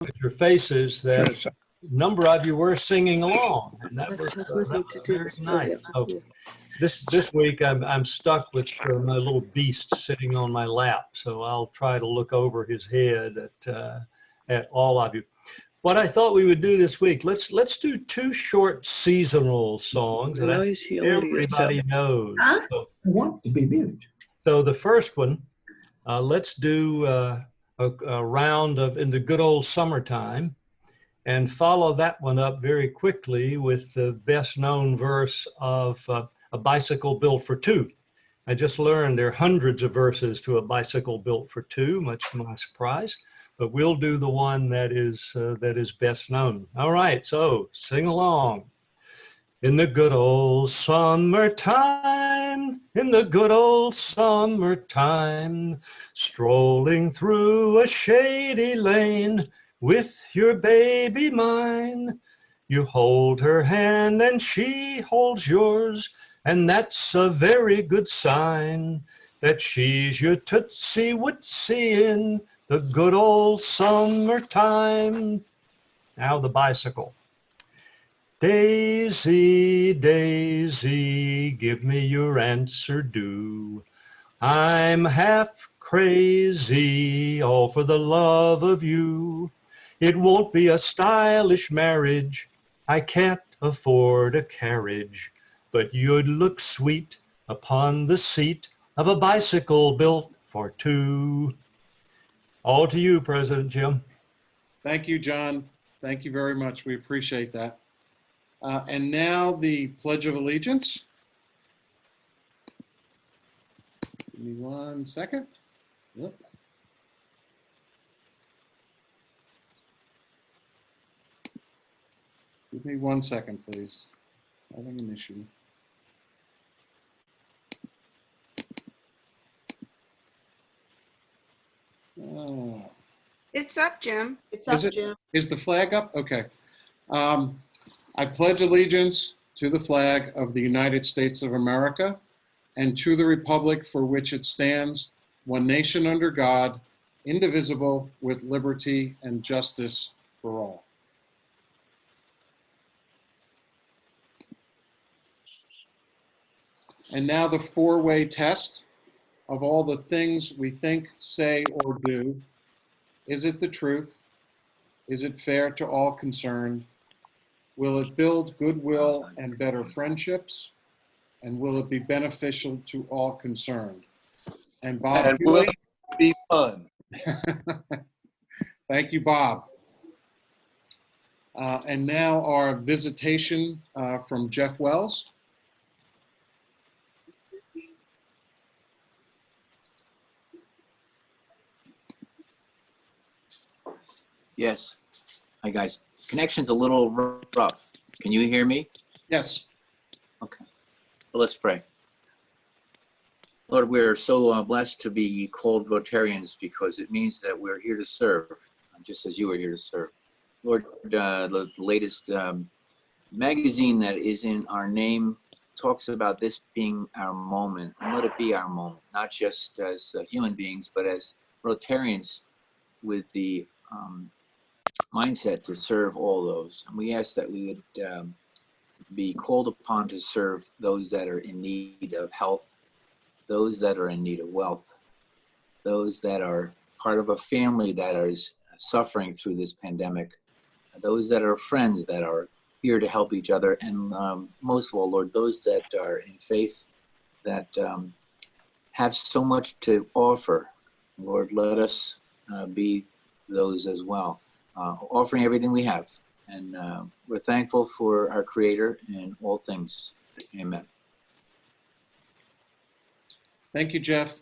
with your faces that a number of you were singing along, and that was very nice. So this week I'm stuck with my little beast sitting on my lap, so I'll try to look over his head at all of you. What I thought we would do this week, let's do two short seasonal songs that I think everybody knows. I want to be muted. So the first one, let's do a round of In the Good Old Summertime, and follow that one up very quickly with the best known verse of A Bicycle Built for Two. I just learned there are hundreds of verses to A Bicycle Built for Two, much to my surprise, but we'll do the one that is best known. All right, so sing along. In the good old summertime, in the good old summertime, strolling through a shady lane with your baby mine. You hold her hand and she holds yours, and that's a very good sign that she's your tootsie wootsie in the good old summertime. Now the bicycle. Daisy, Daisy, give me your answer do. I'm half crazy, all for the love of you. It won't be a stylish marriage, I can't afford a carriage, but you'd look sweet upon the seat of a bicycle built for two. All to you, President Jim. Thank you, John. Thank you very much. We appreciate that. And now the Pledge of Allegiance. Give me 1 second. Yep. Give me 1 second, please. Having an issue. Oh. It's up, Jim. It's up, Jim. Is the flag up? Okay. I pledge allegiance to the flag of the United States of America and to the republic for which it stands, one nation under God, indivisible, with liberty and justice for all. And now the four-way test of all the things we think, say, or do. Is it the truth? Is it fair to all concerned? Will it build goodwill and better friendships? And will it be beneficial to all concerned? And Bob, and will it be fun? Thank you, Bob. And now our visitation from Jeff Wells. Yes. Hi, guys. Connection's a little rough. Can you hear me? Yes. Okay. Well, let's pray. Lord, we're so blessed to be called Rotarians because it means that we're here to serve, just as you are here to serve. Lord, the latest magazine that is in our name talks about this being our moment. And let it be our moment, not just as human beings, but as Rotarians with the mindset to serve all those. And we ask that we would be called upon to serve those that are in need of health, those that are in need of wealth, those that are part of a family that is suffering through this pandemic, those that are friends that are here to help each other, and most of all, Lord, those that are in faith that have so much to offer. Lord, let us be those as well, offering everything we have. And we're thankful for our Creator in all things. Amen. Thank you, Jeff.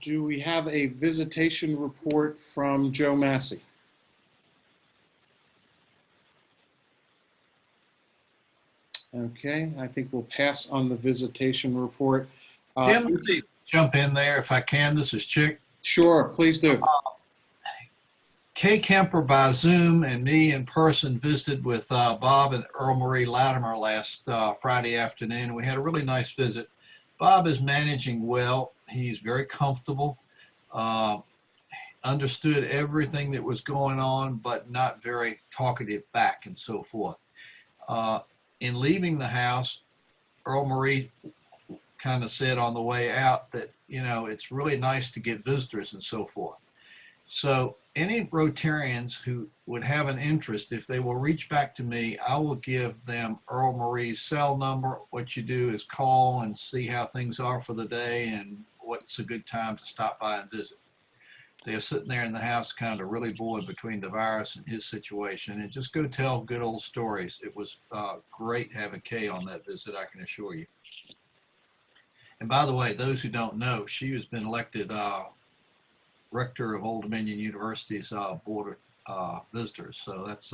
Do we have a visitation report from Joe Massey? Okay, I think we'll pass on the visitation report. Jim, let me jump in there if I can. This is Chick. Sure, please do. Kay Kemper by Zoom and me in person visited with Bob and Earl Marie Latimer last Friday afternoon. We had a really nice visit. Bob is managing well. He's very comfortable. understood everything that was going on, but not very talkative back and so forth. In leaving the house, Earl Marie kind of said on the way out that, you know, it's really nice to get visitors and so forth. So any Rotarians who would have an interest, if they will reach back to me, I will give them Earl Marie's cell number. What you do is call and see how things are for the day and what's a good time to stop by and visit. They're sitting there in the house kind of really bored between the virus and his situation, and just go tell good old stories. It was great having Kay on that visit, I can assure you. And by the way, those who don't know, she has been elected rector of Old Dominion University's Board of Visitors. So that's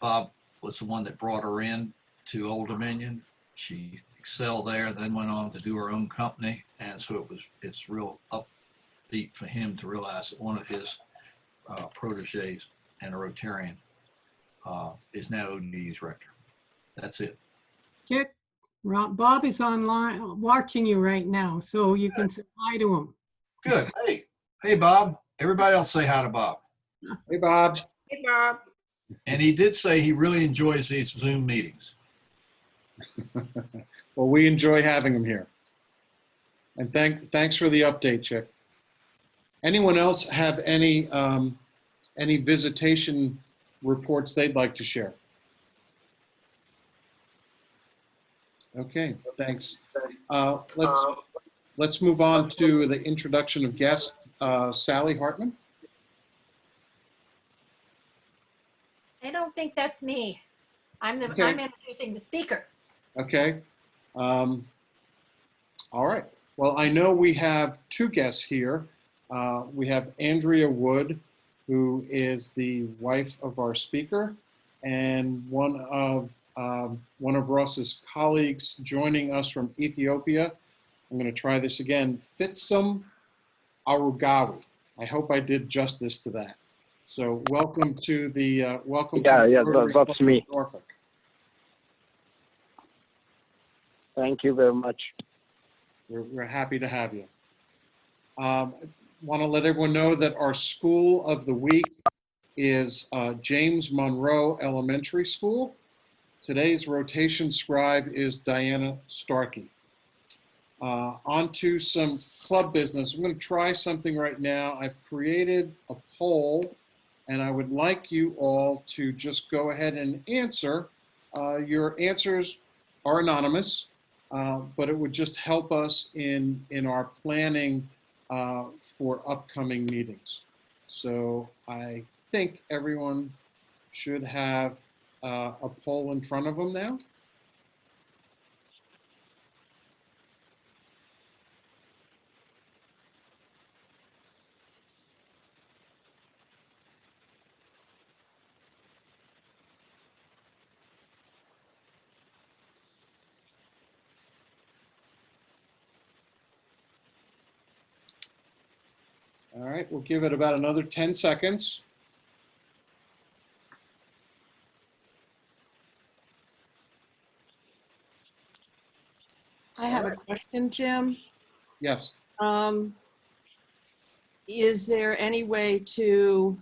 Bob was the one that brought her in to Old Dominion. She excelled there, then went on to do her own company, and so it's real upbeat for him to realize that one of his proteges and a Rotarian is now ODU's rector. That's it. Chick, Bob is online watching you right now, so you can say hi to him. Good. Hey, Bob. Everybody else say hi to Bob. Hey, Bob. Hey, Bob. And he did say he really enjoys these Zoom meetings. Well, we enjoy having him here. And thanks for the update, Chick. Anyone else have any visitation reports they'd like to share? Okay, thanks. Let's move on to the introduction of guest, Sally Hartman. I don't think that's me. I'm Okay. I'm introducing the speaker. Okay. All right. Well, I know we have two guests here. We have Andrea Wood, who is the wife of our speaker, and one of Ross's colleagues joining us from Ethiopia. I'm going to try this again. Fitsum Arugawi. I hope I did justice to that. So welcome to the that's me. Norfolk. Thank you very much. We're happy to have you. Want to let everyone know that our school of the week is James Monroe Elementary School. Today's rotation scribe is Diana Starkey. On to some club business. I'm going to try something right now. I've created a poll, and I would like you all to just go ahead and answer. Your answers are anonymous, but it would just help us in our planning for upcoming meetings. So I think everyone should have a poll in front of them now. All right, we'll give it about another 10 seconds. I have a question, Jim. Yes. Is there any way to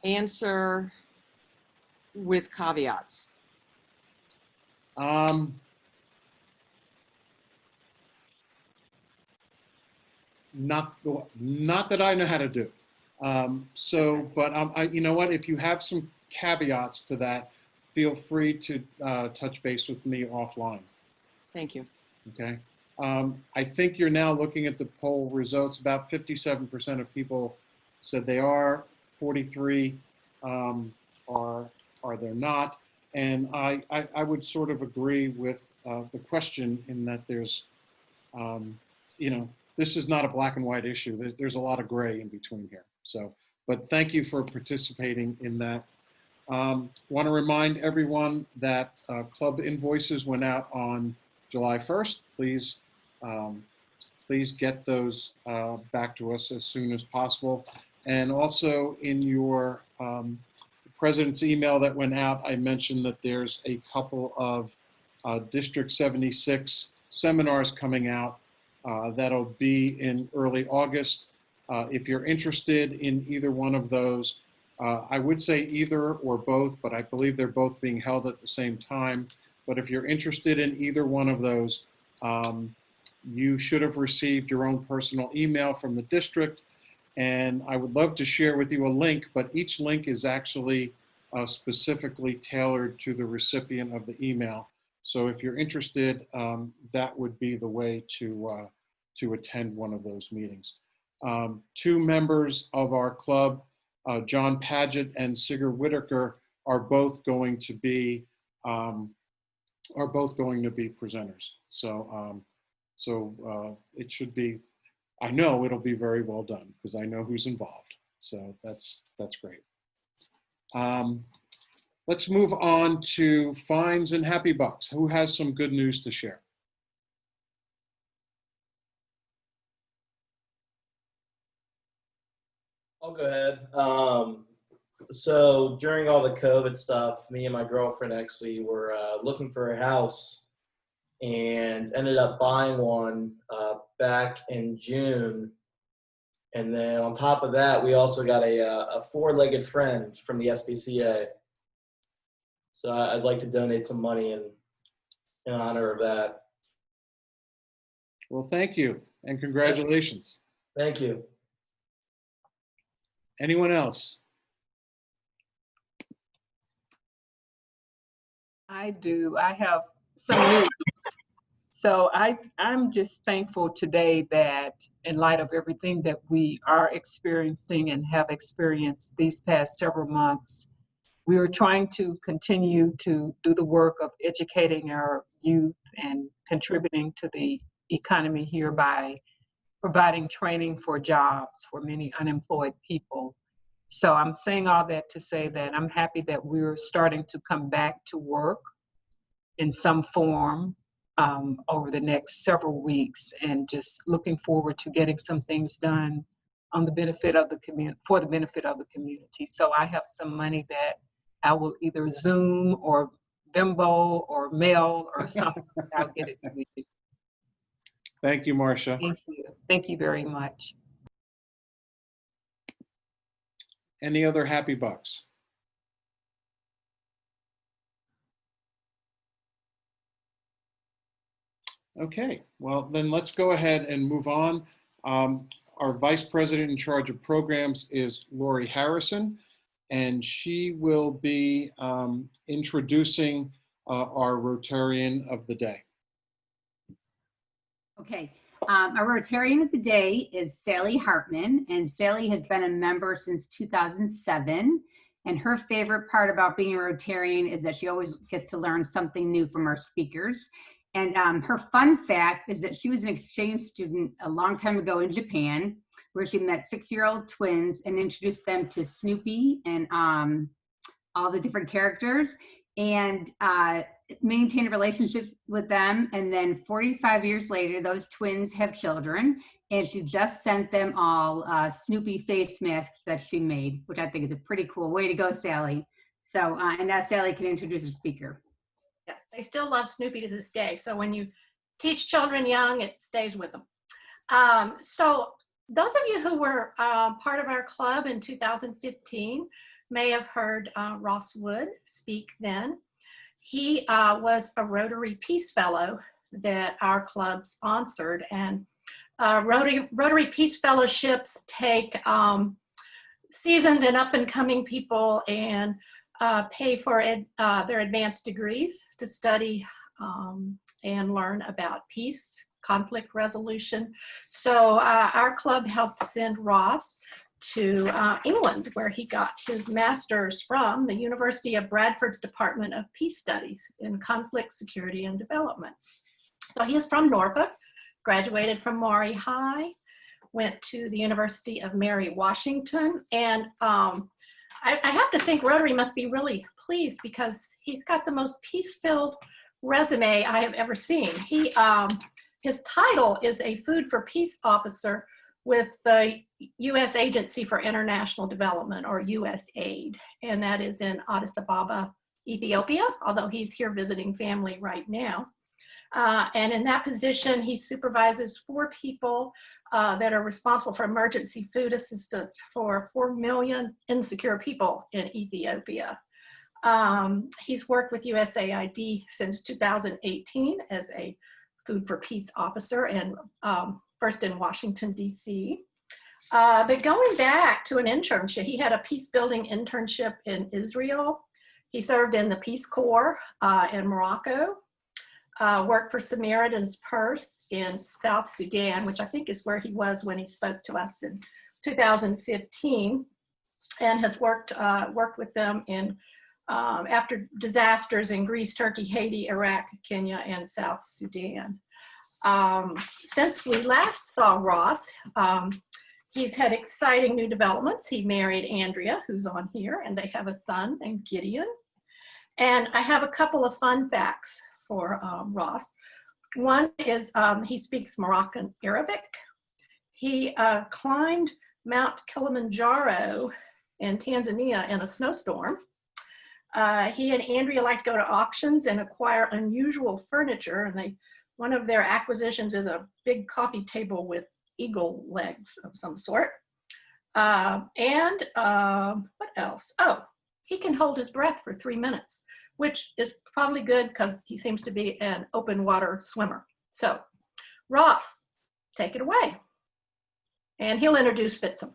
answer with caveats? Not that I know how to do. But you know what? If you have some caveats to that, feel free to touch base with me offline. Thank you. Okay. I think you're now looking at the poll results. About 57% of people said they are. 43 are they're not. And I would sort of agree with the question in that there's, this is not a black and white issue. There's a lot of gray in between here. So, but thank you for participating in that. Want to remind everyone that club invoices went out on July 1st. Please get those back to us as soon as possible. And also in your president's email that went out, I mentioned that there's a couple of District 76 seminars coming out that'll be in early August. If you're interested in either one of those, I would say either or both, but I believe they're both being held at the same time. But if you're interested in either one of those, you should have received your own personal email from the district. And I would love to share with you a link, but each link is actually specifically tailored to the recipient of the email. So if you're interested, that would be the way to attend one of those meetings. Two members of our club, John Paget and Sigurd Whitaker, are both going to be presenters. So it should be, I know it'll be very well done because I know who's involved. So that's great. Let's move on to fines and happy bucks. Who has some good news to share? I'll go ahead. So during all the COVID stuff, me and my girlfriend actually were looking for a house and ended up buying one back in June. And then on top of that, we also got a four-legged friend from the SPCA. So I'd like to donate some money in honor of that. Well, thank you and congratulations. Thank you. Anyone else? I do. I have some news. So I'm just thankful today that in light of everything that we are experiencing and have experienced these past several months, we are trying to continue to do the work of educating our youth and contributing to the economy here by providing training for jobs for many unemployed people. So I'm saying all that to say that I'm happy that we're starting to come back to work in some form over the next several weeks, and just looking forward to getting some things done on the benefit of the community, for the benefit of the community. So I have some money that I will either Zoom or Venmo or mail or something. I'll get it to you. Thank you, Marcia. Thank you. Thank you very much. Any other happy bucks? Okay, well then let's go ahead and move on. Our Vice President in charge of programs is Lori Harrison, and she will be introducing our Rotarian of the Day. Okay, our Rotarian of the Day is Sally Hartman, and Sally has been a member since 2007. And her favorite part about being a Rotarian is that she always gets to learn something new from our speakers. And her fun fact is that she was an exchange student a long time ago in Japan, where she met 6-year-old twins and introduced them to Snoopy and all the different characters, and maintained a relationship with them. And then 45 years later, those twins have children, and she just sent them all Snoopy face masks that she made, which I think is a pretty cool way to go, Sally. So, and now Sally can introduce her speaker. Yeah, they still love Snoopy to this day. So when you teach children young, it stays with them. So those of you who were part of our club in 2015 may have heard Ross Wood speak then. He was a Rotary Peace Fellow that our club sponsored, and Rotary Peace Fellowships take seasoned and up-and-coming people and pay for their advanced degrees to study and learn about peace, conflict resolution. So our club helped send Ross to England, where he got his master's from the University of Bradford's Department of Peace Studies in Conflict, Security, and Development. So he is from Norfolk, graduated from Maury High, went to the University of Mary Washington, and I have to think Rotary must be really pleased because he's got the most peace-filled resume I have ever seen. His title is a Food for Peace Officer with the U.S. Agency for International Development, or USAID, and that is in Addis Ababa, Ethiopia, although he's here visiting family right now. And in that position, he supervises 4 people that are responsible for emergency food assistance for 4 million insecure people in Ethiopia. He's worked with USAID since 2018 as a Food for Peace officer, and first in Washington, D.C. But going back to an internship, he had a peace building internship in Israel. He served in the Peace Corps in Morocco, worked for Samaritan's Purse in South Sudan, which I think is where he was when he spoke to us in 2015, and has worked with them in after disasters in Greece, Turkey, Haiti, Iraq, Kenya, and South Sudan. Since we last saw Ross, he's had exciting new developments. He married Andrea, who's on here, and they have a son named Gideon. And I have a couple of fun facts for Ross. One is he speaks Moroccan Arabic. He climbed Mount Kilimanjaro in Tanzania in a snowstorm. He and Andrea like to go to auctions and acquire unusual furniture, and one of their acquisitions is a big coffee table with eagle legs of some sort. What else? Oh, he can hold his breath for 3 minutes, which is probably good because he seems to be an open water swimmer. So, Ross, take it away. And he'll introduce Fitsum.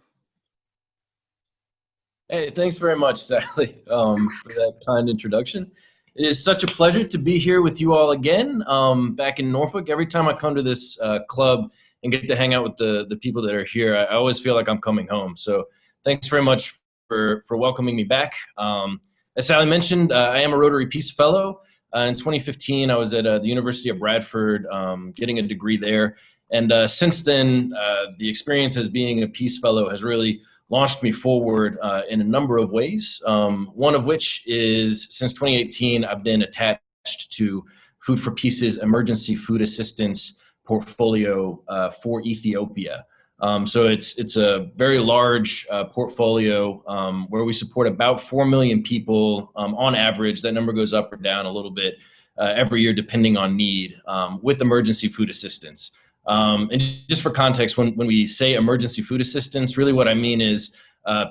Hey, thanks very much, Sally, for that kind introduction. It is such a pleasure to be here with you all again, back in Norfolk. Every time I come to this club and get to hang out with the people that are here, I always feel like I'm coming home. So thanks very much for welcoming me back. As Sally mentioned, I am a Rotary Peace Fellow. In 2015, I was at the University of Bradford getting a degree there. And since then, the experience as being a Peace Fellow has really launched me forward in a number of ways. One of which is, since 2018, I've been attached to Food for Peace's emergency food assistance portfolio for Ethiopia. So it's a very large portfolio where we support about 4 million people on average. That number goes up or down a little bit every year depending on need with emergency food assistance. And just for context, when we say emergency food assistance, really what I mean is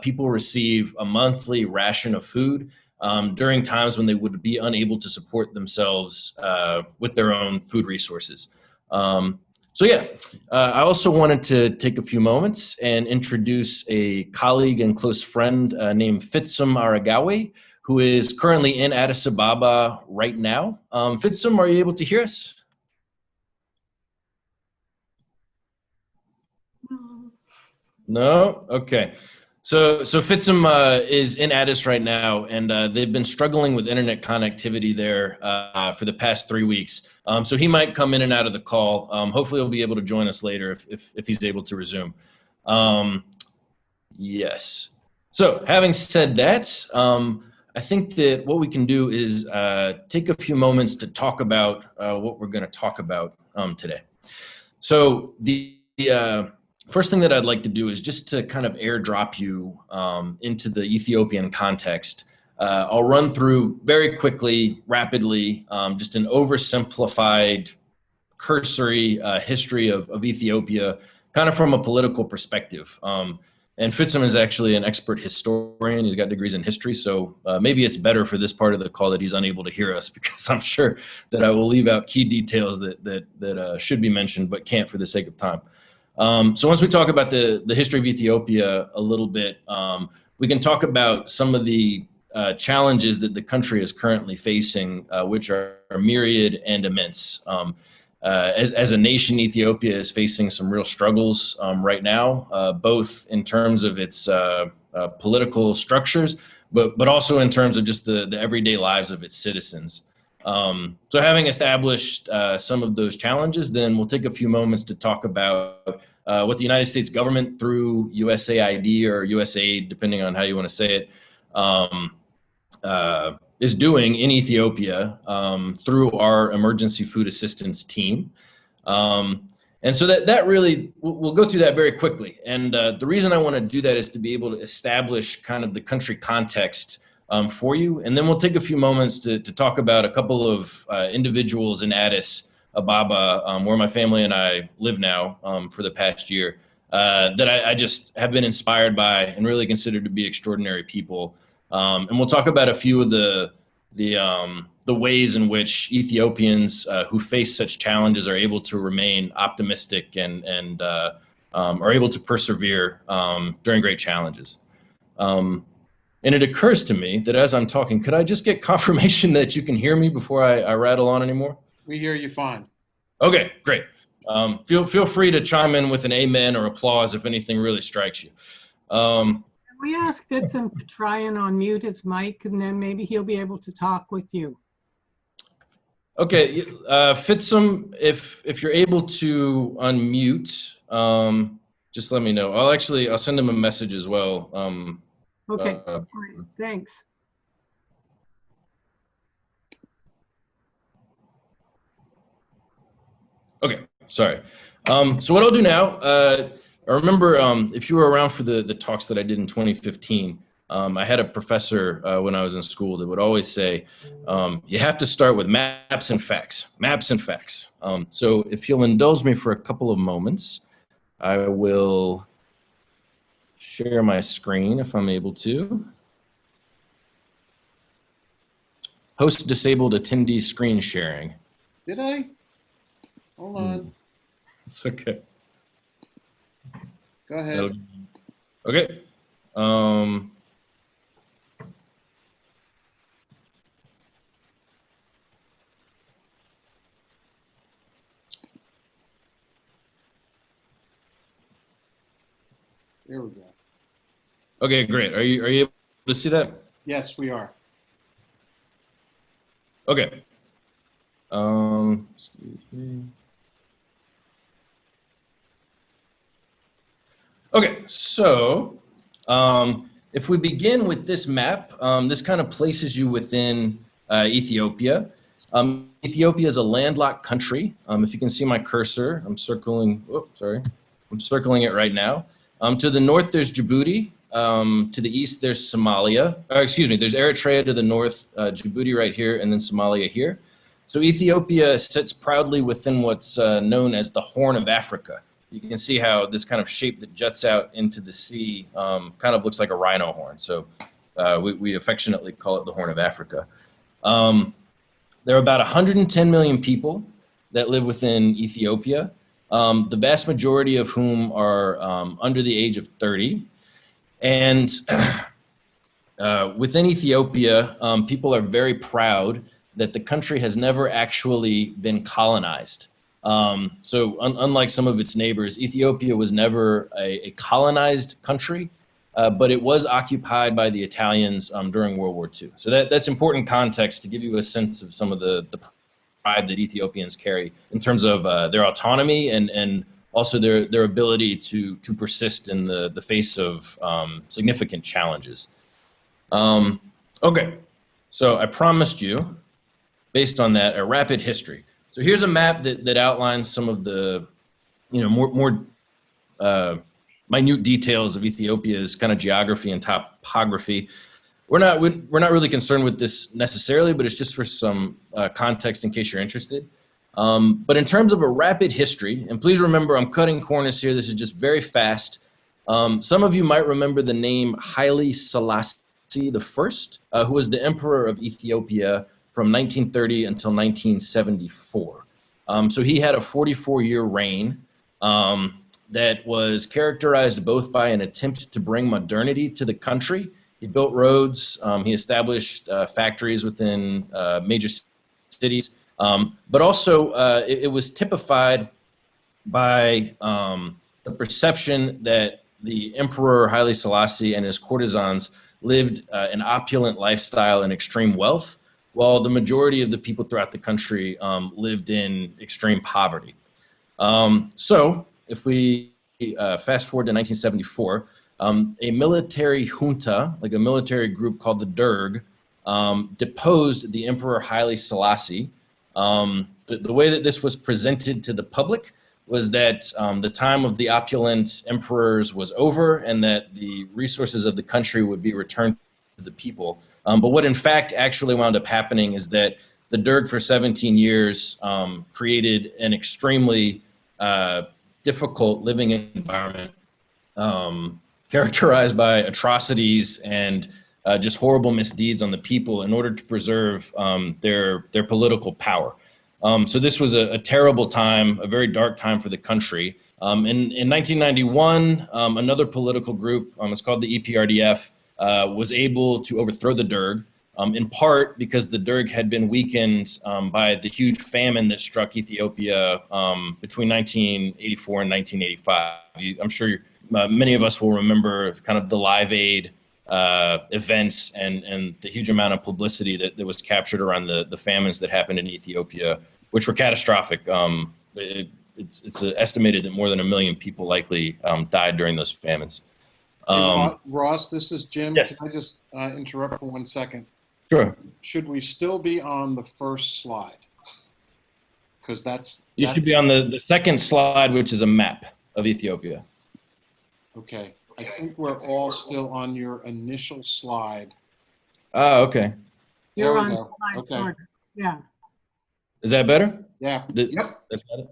people receive a monthly ration of food during times when they would be unable to support themselves with their own food resources. I also wanted to take a few moments and introduce a colleague and close friend named Fitsum Aragawi, who is currently in Addis Ababa right now. Fitsum, are you able to hear us? No? Okay. So Fitsum is in Addis right now, and they've been struggling with internet connectivity there for the past 3 weeks. So he might come in and out of the call. Hopefully he'll be able to join us later if he's able to resume. Yes. So having said that, I think that what we can do is take a few moments to talk about what we're going to talk about today. So the first thing that I'd like to do is just to kind of airdrop you into the Ethiopian context. I'll run through very quickly, rapidly, just an oversimplified, cursory history of Ethiopia, kind of from a political perspective. And Fitsum is actually an expert historian. He's got degrees in history, so maybe it's better for this part of the call that he's unable to hear us, because I'm sure that I will leave out key details that should be mentioned but can't for the sake of time. So once we talk about the history of Ethiopia a little bit, we can talk about some of the challenges that the country is currently facing, which are myriad and immense. As a nation, Ethiopia is facing some real struggles right now, both in terms of its political structures, but also in terms of just the everyday lives of its citizens. So having established some of those challenges, then we'll take a few moments to talk about what the United States government, through USAID or USAID, depending on how you want to say it, is doing in Ethiopia through our emergency food assistance team. And so that really, we'll go through that very quickly. And the reason I want to do that is to be able to establish kind of the country context for you. And then we'll take a few moments to talk about a couple of individuals in Addis Ababa, where my family and I live now for the past year, that I just have been inspired by and really consider to be extraordinary people. And we'll talk about a few of the ways in which Ethiopians who face such challenges are able to remain optimistic and are able to persevere during great challenges. And it occurs to me that as I'm talking, could I just get confirmation that you can hear me before I rattle on anymore? We hear you fine. Okay, great. Feel free to chime in with an amen or applause if anything really strikes you. We asked Vincent to try and unmute his mic, and then maybe he'll be able to talk with you. Okay, Fitsum, if you're able to unmute, just let me know. I'll send him a message as well. Okay, all right, thanks. Okay, sorry. So what I'll do now, I remember if you were around for the talks that I did in 2015, I had a professor when I was in school that would always say, you have to start with maps and facts, maps and facts. So if you'll indulge me for a couple of moments, I will share my screen if I'm able to. Host disabled attendee screen sharing. Did I? Hold on. It's okay. Go ahead. Okay. There we go. Okay, great. Are you able to see that? Yes, we are. Okay. Excuse me. Okay, so if we begin with this map, this kind of places you within Ethiopia. Ethiopia is a landlocked country. If you can see my cursor, I'm circling. Oh, sorry, I'm circling it right now. To the north, there's Djibouti. To the east, there's Somalia. There's Eritrea to the north, Djibouti right here, and then Somalia here. So Ethiopia sits proudly within what's known as the Horn of Africa. You can see how this kind of shape that juts out into the sea kind of looks like a rhino horn. So we affectionately call it the Horn of Africa. There are about 110 million people that live within Ethiopia, the vast majority of whom are under the age of 30. And within Ethiopia, people are very proud that the country has never actually been colonized. So unlike some of its neighbors, Ethiopia was never a colonized country, but it was occupied by the Italians during World War II. So that's important context to give you a sense of some of the pride that Ethiopians carry in terms of their autonomy and also their ability to persist in the face of significant challenges. Okay, so I promised you, based on that, a rapid history. So here's a map that outlines some of the, more minute details of Ethiopia's kind of geography and topography. We're not really concerned with this necessarily, but it's just for some context in case you're interested. But in terms of a rapid history, and please remember, I'm cutting corners here. This is just very fast. Some of you might remember the name Haile Selassie I, who was the emperor of Ethiopia from 1930 until 1974. So he had a 44-year reign that was characterized both by an attempt to bring modernity to the country. He built roads, he established factories within major cities, but also it was typified by the perception that the Emperor Haile Selassie and his courtesans lived an opulent lifestyle and extreme wealth, while the majority of the people throughout the country lived in extreme poverty. So if we fast forward to 1974, a military junta, like a military group called the Derg, deposed the Emperor Haile Selassie. The way that this was presented to the public was that the time of the opulent emperors was over and that the resources of the country would be returned to the people. But what in fact actually wound up happening is that the Derg for 17 years created an extremely difficult living environment characterized by atrocities and just horrible misdeeds on the people in order to preserve their political power. So this was a terrible time, a very dark time for the country. In 1991, another political group, it's called the EPRDF, was able to overthrow the Derg, in part because the Derg had been weakened by the huge famine that struck Ethiopia between 1984 and 1985. I'm sure many of us will remember kind of the Live Aid events and the huge amount of publicity that was captured around the famines that happened in Ethiopia, which were catastrophic. It's estimated that more than 1 million people likely died during those famines. Ross, this is Jim. Yes. Can I just interrupt for 1 second? Sure. Should we still be on the first slide? Because You should be on the second slide, which is a map of Ethiopia. Okay. I think we're all still on your initial slide. Oh, okay. You're There we on go. slide Okay. sorter. Yeah. Is that better? Yeah. Yep. That's better.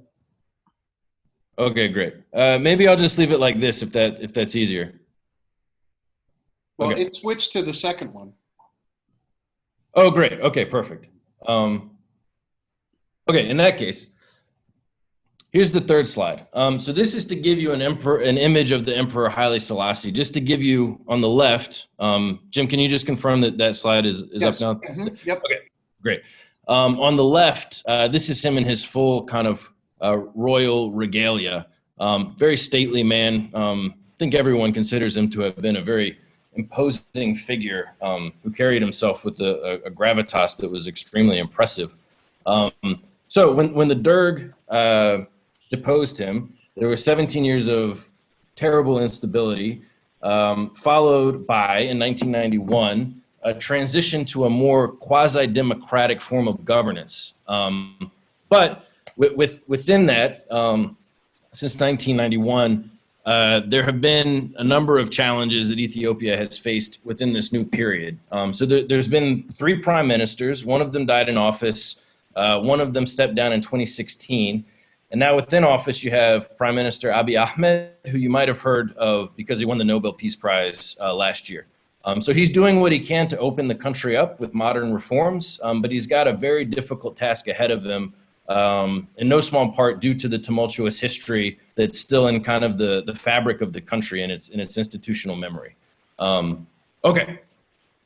Okay, great. Maybe I'll just leave it like this if that's easier. Well, Okay. it switched to the second one. Oh, great. Okay, perfect. Okay, in that case, here's the third slide. So this is to give you an image of the Emperor Haile Selassie. Just to give you on the left, Jim, can you just confirm that slide is Yes. up now? Mhm. Yep. Okay, great. On the left, this is him in his full kind of royal regalia. Very stately man. I think everyone considers him to have been a very imposing figure who carried himself with a gravitas that was extremely impressive. So when the Derg deposed him, there were 17 years of terrible instability, followed by, in 1991, a transition to a more quasi-democratic form of governance. But within that, since 1991, there have been a number of challenges that Ethiopia has faced within this new period. So there's been 3 prime ministers. One of them died in office. One of them stepped down in 2016. And now within office, you have Prime Minister Abiy Ahmed, who you might have heard of because he won the Nobel Peace Prize last year. So he's doing what he can to open the country up with modern reforms, but he's got a very difficult task ahead of him, in no small part due to the tumultuous history that's still in kind of the fabric of the country and its institutional memory. Okay,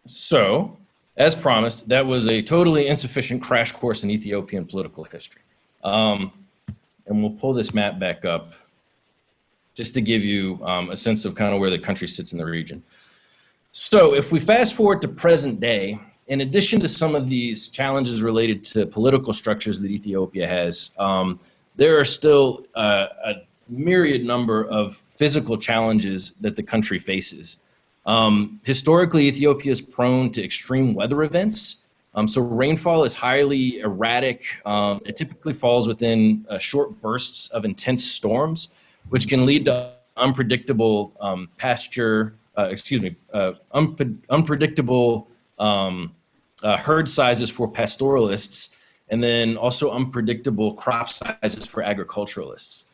so as promised, that was a totally insufficient crash course in Ethiopian political history. And we'll pull this map back up just to give you a sense of kind of where the country sits in the region. So if we fast forward to present day, in addition to some of these challenges related to political structures that Ethiopia has, there are still a myriad number of physical challenges that the country faces. Historically, Ethiopia is prone to extreme weather events. So rainfall is highly erratic. It typically falls within short bursts of intense storms, which can lead to unpredictable unpredictable herd sizes for pastoralists, and then also unpredictable crop sizes for agriculturalists.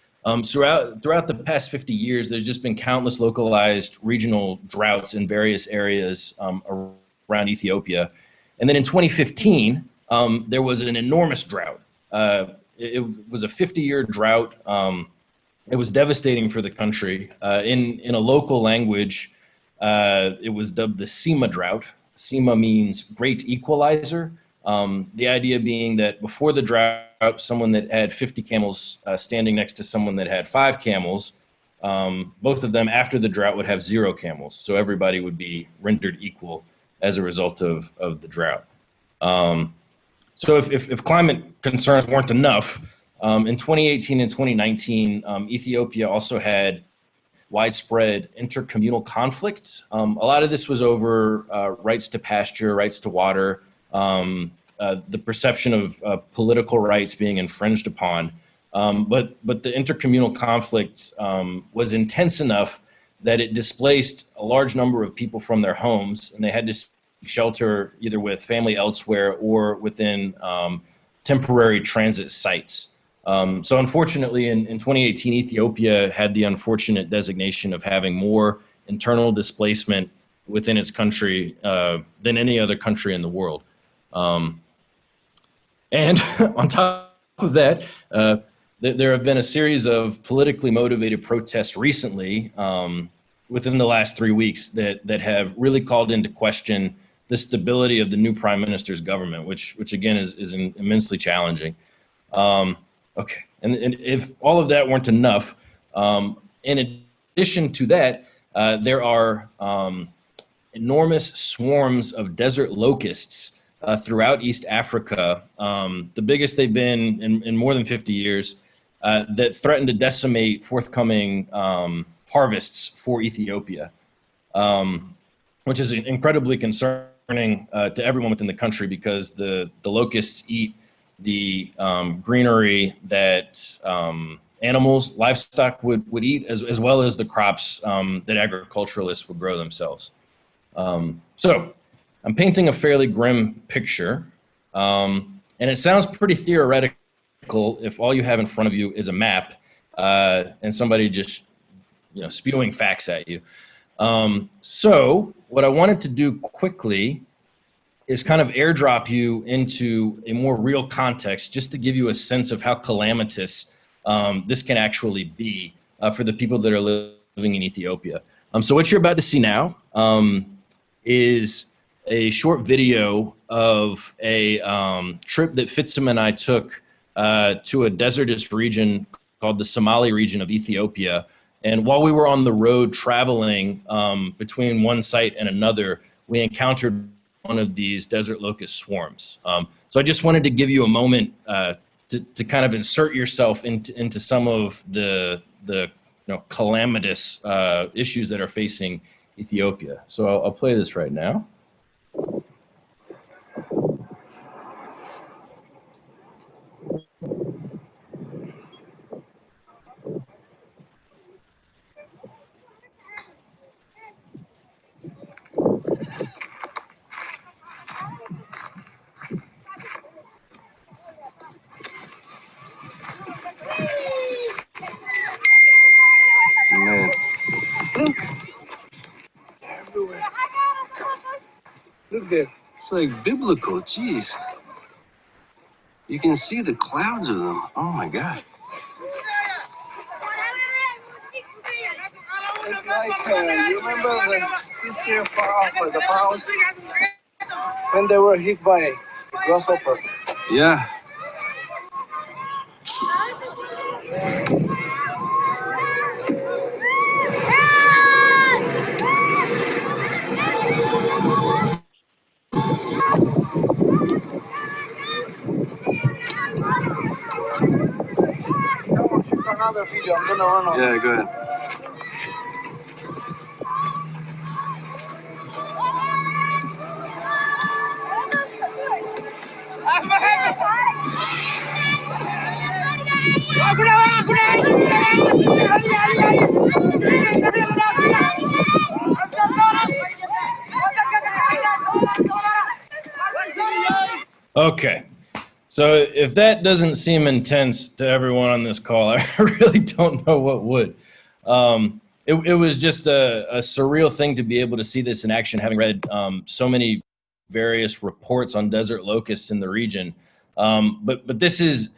Throughout the past 50 years, there's just been countless localized regional droughts in various areas around Ethiopia. And then in 2015, there was an enormous drought. It was a 50-year drought. It was devastating for the country. In a local language, it was dubbed the Sema drought. Sema means great equalizer. The idea being that before the drought, someone that had 50 camels standing next to someone that had 5 camels, both of them after the drought would have 0 camels. So everybody would be rendered equal as a result of the drought. So if climate concerns weren't enough, in 2018 and 2019, Ethiopia also had widespread intercommunal conflict. A lot of this was over rights to pasture, rights to water, the perception of political rights being infringed upon. But the intercommunal conflict was intense enough that it displaced a large number of people from their homes, and they had to shelter either with family elsewhere or within temporary transit sites. So unfortunately, in 2018, Ethiopia had the unfortunate designation of having more internal displacement within its country than any other country in the world. And on top of that, there have been a series of politically motivated protests recently within the last 3 weeks that have really called into question the stability of the new prime minister's government, which again is immensely challenging. Okay, and if all of that weren't enough, in addition to that, there are enormous swarms of desert locusts throughout East Africa, the biggest they've been in more than 50 years, that threaten to decimate forthcoming harvests for Ethiopia, which is incredibly concerning to everyone within the country because the locusts eat the greenery that animals, livestock would eat, as well as the crops that agriculturalists would grow themselves. So I'm painting a fairly grim picture, and it sounds pretty theoretical if all you have in front of you is a map and somebody just spewing facts at you. So what I wanted to do quickly is kind of airdrop you into a more real context, just to give you a sense of how calamitous this can actually be for the people that are living in Ethiopia. So what you're about to see now is a short video of a trip that Fitzim and I took to a desertous region called the Somali region of Ethiopia. And while we were on the road traveling between one site and another, we encountered one of these desert locust swarms. So I just wanted to give you a moment to kind of insert yourself into some of the calamitous issues that are facing Ethiopia. So I'll play this right now. Look there. It's like biblical. Jeez. You can see the clouds of them. Oh my God. It's like, you remember this year the frogs, when they were hit by grasshopper? Yeah. Another video. I'm gonna run off. Yeah, go ahead. Okay. So if that doesn't seem intense to everyone on this call, I really don't know what would. It was just a surreal thing to be able to see this in action, having read so many various reports on desert locusts in the region. But this is,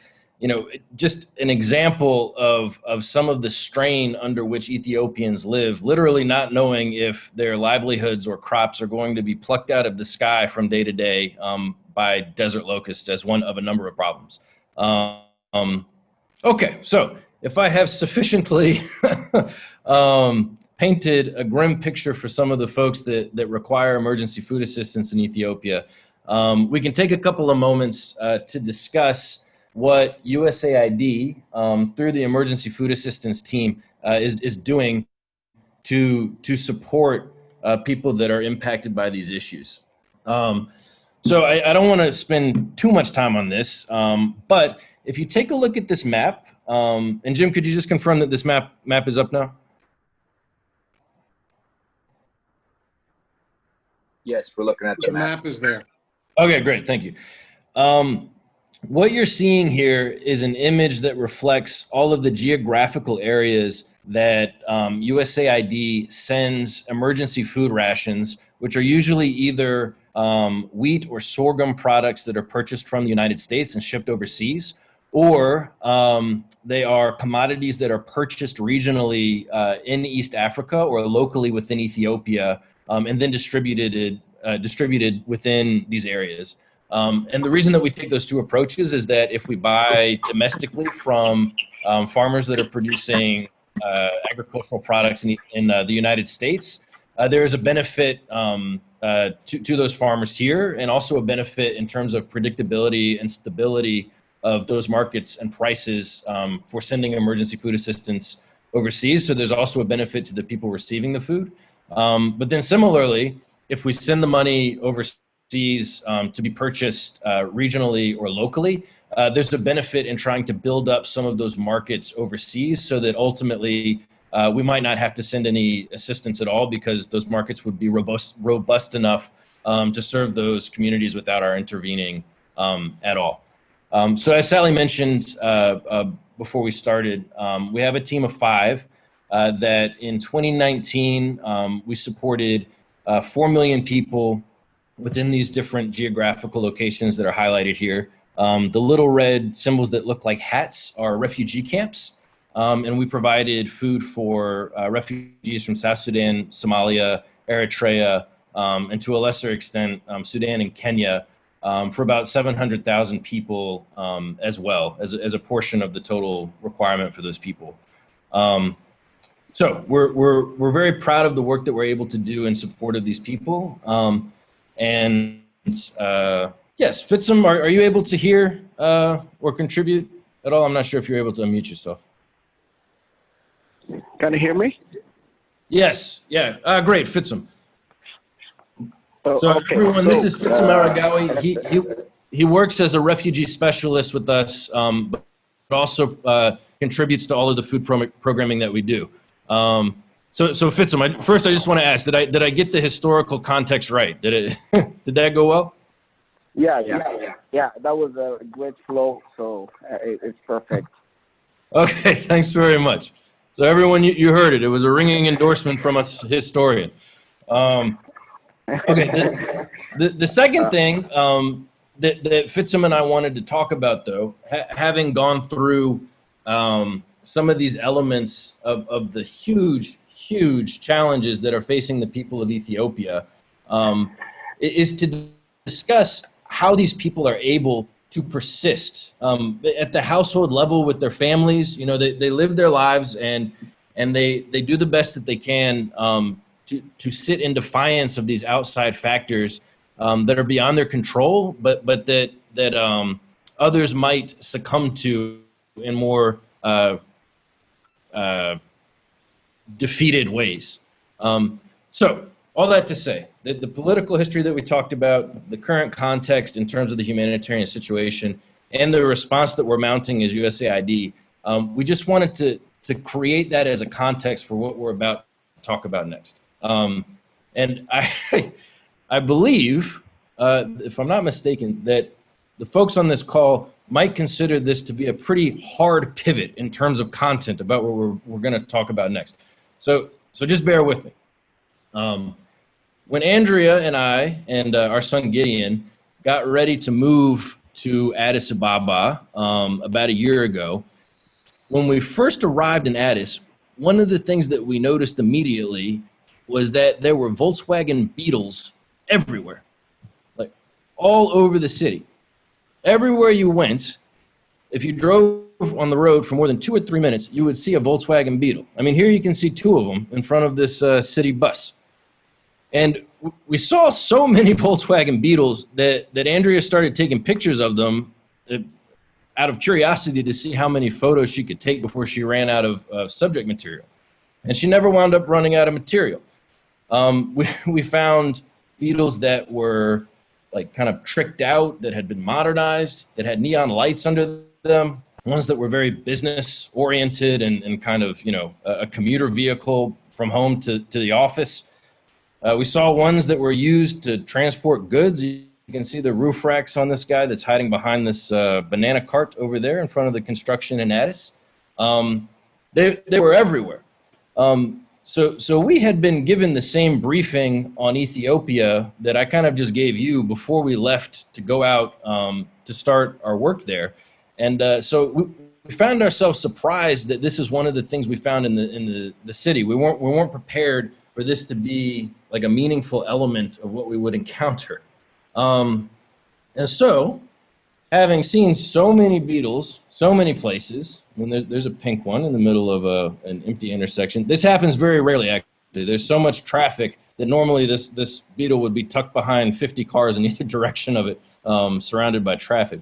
just an example of some of the strain under which Ethiopians live, literally not knowing if their livelihoods or crops are going to be plucked out of the sky from day to day by desert locusts as one of a number of problems. Okay, so if I have sufficiently painted a grim picture for some of the folks that require emergency food assistance in Ethiopia, we can take a couple of moments to discuss what USAID, through the emergency food assistance team, is doing to support people that are impacted by these issues. So I don't want to spend too much time on this, but if you take a look at this map, and Jim, could you just confirm that this map is up now? Yes, we're looking at The map is there. Okay, great. Thank you. What you're seeing here is an image that reflects all of the geographical areas that USAID sends emergency food rations, which are usually either wheat or sorghum products that are purchased from the United States and shipped overseas, or they are commodities that are purchased regionally in East Africa or locally within Ethiopia, and then distributed within these areas. And the reason that we take those two approaches is that if we buy domestically from farmers that are producing agricultural products in the United States, there is a benefit to those farmers here, and also a benefit in terms of predictability and stability of those markets and prices for sending emergency food assistance overseas. So there's also a benefit to the people receiving the food. But then similarly, if we send the money overseas to be purchased regionally or locally, there's a benefit in trying to build up some of those markets overseas so that ultimately we might not have to send any assistance at all, because those markets would be robust enough to serve those communities without our intervening at all. So as Sally mentioned before we started, we have a team of 5 that in 2019, we supported 4 million people within these different geographical locations that are highlighted here. The little red symbols that look like hats are refugee camps. And we provided food for refugees from South Sudan, Somalia, Eritrea, and to a lesser extent, Sudan and Kenya, for about 700,000 people as well, as a portion of the total requirement for those people. So we're very proud of the work that we're able to do in support of these people. And yes, Fitsum, are you able to hear or contribute at all? I'm not sure if you're able to unmute yourself. Can you hear me? Yes, yeah, great, Fitsum. Oh, So okay. everyone, this is So, Fitsum Aragawi. He works as a refugee specialist with us, but also contributes to all of the food programming that we do. So Fitsum, first I just want to ask, did I get the historical context right? Did that go well? Yeah. That was a great flow, so it's perfect. Okay, thanks very much. So everyone, you heard it. It was a ringing endorsement from a historian. Okay, the second thing that Fitsum and I wanted to talk about, though, having gone through some of these elements of the huge challenges that are facing the people of Ethiopia, is to discuss how these people are able to persist at the household level with their families. You know, they live their lives and they do the best that they can to sit in defiance of these outside factors that are beyond their control, but that others might succumb to in more defeated ways. So all that to say that the political history that we talked about, the current context in terms of the humanitarian situation, and the response that we're mounting as USAID, we just wanted to create that as a context for what we're about to talk about next. And I believe, if I'm not mistaken, that the folks on this call might consider this to be a pretty hard pivot in terms of content about what we're going to talk about next. So just bear with me. When Andrea and I and our son Gideon got ready to move to Addis Ababa about a year ago, when we first arrived in Addis, one of the things that we noticed immediately was that there were Volkswagen Beetles everywhere, like all over the city. Everywhere you went, if you drove on the road for more than 2 or 3 minutes, you would see a Volkswagen Beetle. I mean, here you can see 2 of them in front of this city bus. And we saw so many Volkswagen Beetles that Andrea started taking pictures of them out of curiosity to see how many photos she could take before she ran out of subject material. And she never wound up running out of material. We found Beetles that were like kind of tricked out, that had been modernized, that had neon lights under them, ones that were very business oriented and kind of, you know, a commuter vehicle from home to the office. We saw ones that were used to transport goods. You can see the roof racks on this guy that's hiding behind this banana cart over there in front of the construction in Addis. They were everywhere. So we had been given the same briefing on Ethiopia that I kind of just gave you before we left to go out to start our work there. And so we found ourselves surprised that this is one of the things we found in the city. We weren't prepared for this to be like a meaningful element of what we would encounter. And so, having seen so many beetles, so many places, I mean, there's a pink one in the middle of an empty intersection. This happens very rarely, actually. There's so much traffic that normally this beetle would be tucked behind 50 cars in either direction of it, surrounded by traffic.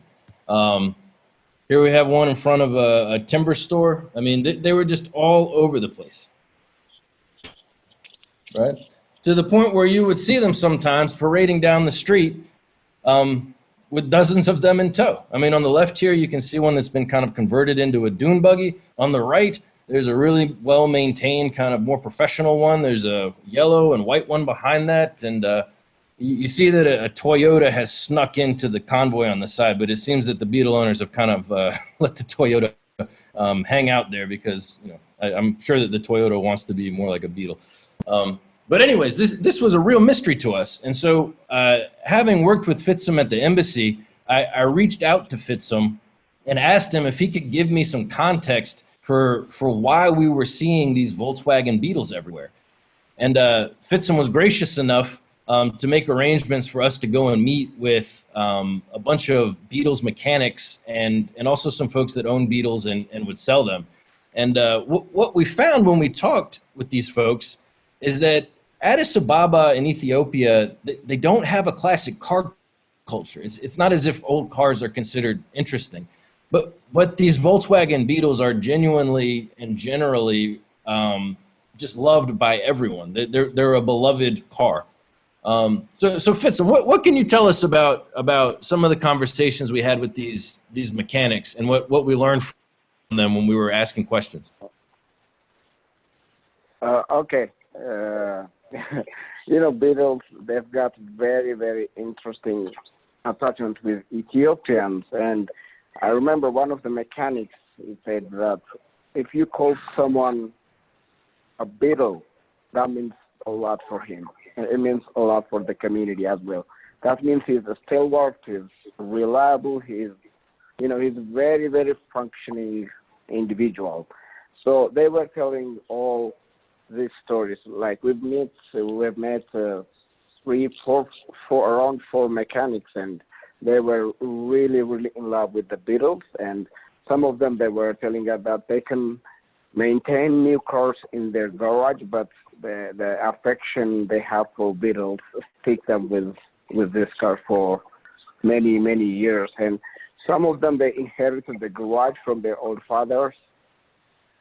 Here we have one in front of a timber store. I mean, they were just all over the place, right? To the point where you would see them sometimes parading down the street with dozens of them in tow. I mean, on the left here, you can see one that's been kind of converted into a dune buggy. On the right, there's a really well-maintained, kind of more professional one. There's a yellow and white one behind that. And you see that a Toyota has snuck into the convoy on the side, but it seems that the beetle owners have kind of let the Toyota hang out there because, you know, I'm sure that the Toyota wants to be more like a beetle. But anyways, this was a real mystery to us. And so having worked with Fitsum at the embassy, I reached out to Fitsum and asked him if he could give me some context for why we were seeing these Volkswagen Beetles everywhere. And Fitsum was gracious enough to make arrangements for us to go and meet with a bunch of Beetles mechanics and also some folks that own Beetles and would sell them. And what we found when we talked with these folks is that Addis Ababa in Ethiopia, they don't have a classic car culture. It's not as if old cars are considered interesting. But these Volkswagen Beetles are genuinely and generally just loved by everyone. They're a beloved car. So Fitsum, what can you tell us about some of the conversations we had with these mechanics and what we learned from them when we were asking questions? Okay. You know, Beetles, they've got very, very interesting attachment with Ethiopians. And I remember one of the mechanics said that if you call someone a Beetle, that means a lot for him. It means a lot for the community as well. That means he's a stalwart, he's reliable, he's a very, very functioning individual. So they were telling all these stories. Like we've met around four mechanics, and they were really, really in love with the Beetles. And some of them, they were telling us that they can maintain new cars in their garage, but the affection they have for Beetles stick them with this car for many, many years. And some of them, they inherited the garage from their old fathers,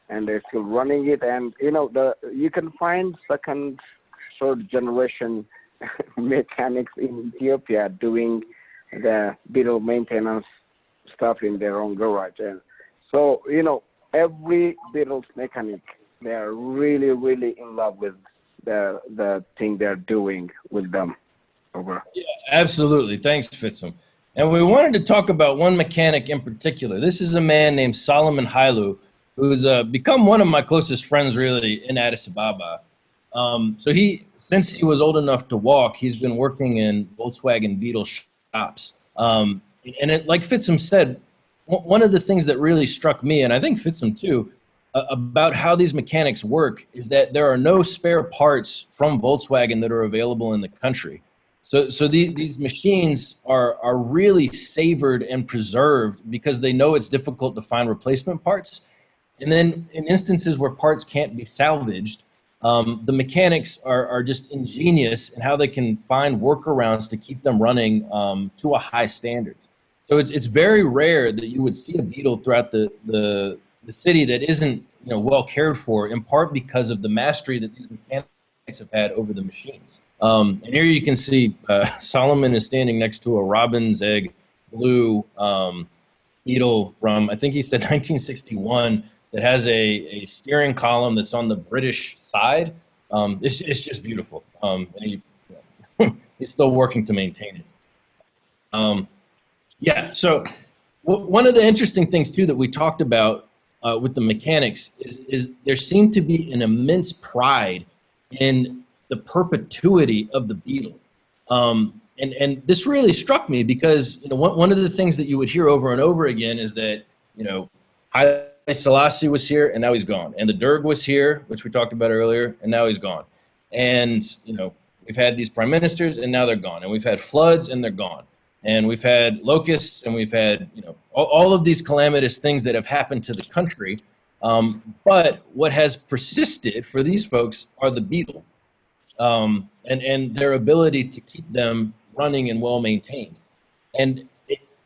and they're still running it. And you can find second, third generation mechanics in Ethiopia doing the Beetle maintenance stuff in their own garage. And so every Beetles mechanic, they are really, really in love with the thing they're doing with them. Over. Yeah, absolutely. Thanks, Fitsum. And we wanted to talk about one mechanic in particular. This is a man named Solomon Hailu, who's become one of my closest friends, really, in Addis Ababa. So since he was old enough to walk, he's been working in Volkswagen Beetle shops. And like Fitsum said, one of the things that really struck me, and I think Fitsum too, about how these mechanics work is that there are no spare parts from Volkswagen that are available in the country. So these machines are really savored and preserved because they know it's difficult to find replacement parts. And then in instances where parts can't be salvaged, the mechanics are just ingenious in how they can find workarounds to keep them running to a high standard. So it's very rare that you would see a Beetle throughout the city that isn't well cared for, in part because of the mastery that these mechanics have had over the machines. And here you can see Solomon is standing next to a robin's egg blue Beetle from, I think he said 1961, that has a steering column that's on the British side. It's just beautiful. And he's still working to maintain it. Yeah, so one of the interesting things too that we talked about with the mechanics is there seemed to be an immense pride in the perpetuity of the Beetle. And this really struck me because, you know, one of the things that you would hear over and over again is that, you know, Haile Selassie was here and now he's gone. And the Derg was here, which we talked about earlier, and now he's gone. And, you know, we've had these prime ministers and now they're gone. And we've had floods and they're gone. And we've had locusts and we've had, you know, all of these calamitous things that have happened to the country. But what has persisted for these folks are the Beetle and their ability to keep them running and well maintained. And